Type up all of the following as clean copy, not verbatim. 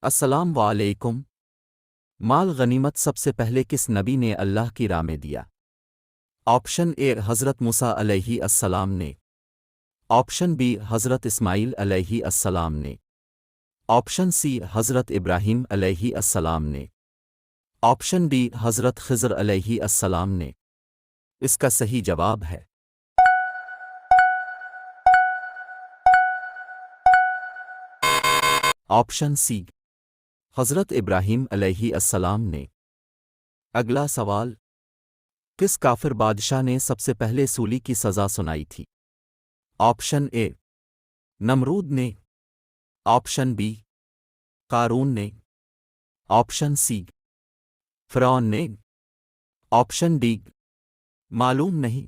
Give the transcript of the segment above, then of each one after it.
अस्सलाम वालेकुम। माल गनीमत सबसे पहले किस नबी ने अल्लाह की राह में दिया? ऑप्शन ए हज़रत मूसा अलैहि अस्सलाम ने। ऑप्शन बी हज़रत इस्माइल अलैहि अस्सलाम ने। ऑप्शन सी हज़रत इब्राहीम अलैहि अस्सलाम ने। ऑप्शन डी हज़रत खिज़र अलैहि अस्सलाम ने। इसका सही जवाब है ऑप्शन सी हज़रत इब्राहीम अलैहि अस्सलाम ने। अगला सवाल, किस काफिर बादशाह ने सबसे पहले सूली की सज़ा सुनाई थी? ऑप्शन ए नमरूद ने। ऑप्शन बी कारून ने। ऑप्शन सी फ़िरौन ने। ऑप्शन डी मालूम नहीं।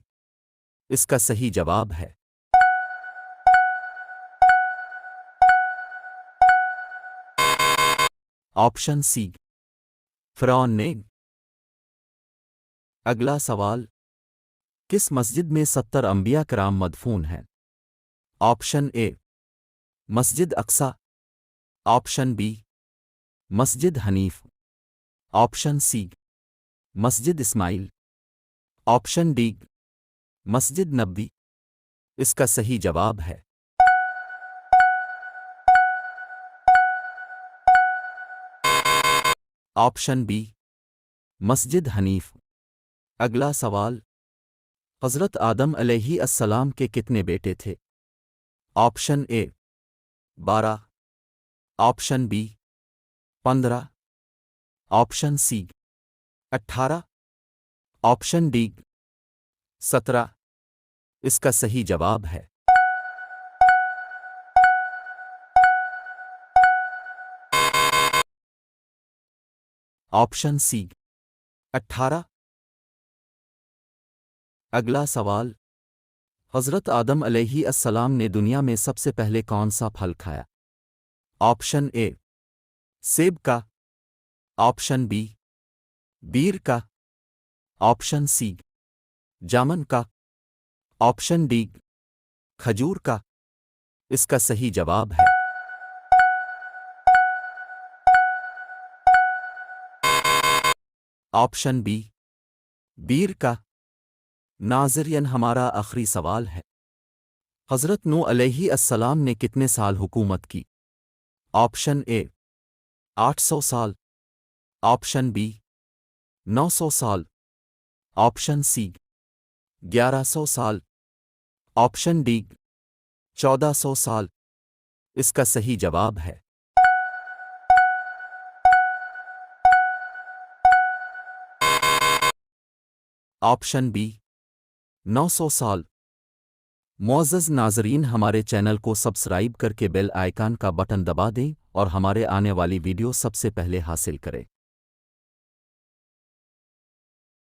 इसका सही जवाब है ऑप्शन सी फ़िरौन ने। अगला सवाल, किस मस्जिद में 70 अंबिया कराम मदफून हैं? ऑप्शन ए मस्जिद अक्सा। ऑप्शन बी मस्जिद हनीफ। ऑप्शन सी मस्जिद इस्माइल। ऑप्शन डी मस्जिद नबी। इसका सही जवाब है ऑप्शन बी मस्जिद हनीफ। अगला सवाल, हज़रत आदम अलैहि अस्सलाम के कितने बेटे थे? Option A 12। Option B 15। Option C 18। Option D 17। इसका सही जवाब है ऑप्शन सी 18। अगला सवाल, हज़रत आदम अलैहि अस्सलाम ने दुनिया में सबसे पहले कौन सा फल खाया? ऑप्शन ए सेब का। ऑप्शन बी बीर का। ऑप्शन सी जामन का। ऑप्शन डी खजूर का। इसका सही जवाब है ऑप्शन बी बीर का। नाज़रीन, हमारा आखिरी सवाल है, हज़रत नूह अलैहि अस्सलाम ने कितने साल हुकूमत की? ऑप्शन ए 800 साल। ऑप्शन बी 900 साल। ऑप्शन सी 1100 साल। ऑप्शन डी 1400 साल। इसका सही जवाब है ऑप्शन बी 900 साल। मुअज़्ज़ज़ नाज़रीन, हमारे चैनल को सब्सक्राइब करके बेल आइकन का बटन दबा दें और हमारे आने वाली वीडियो सबसे पहले हासिल करें।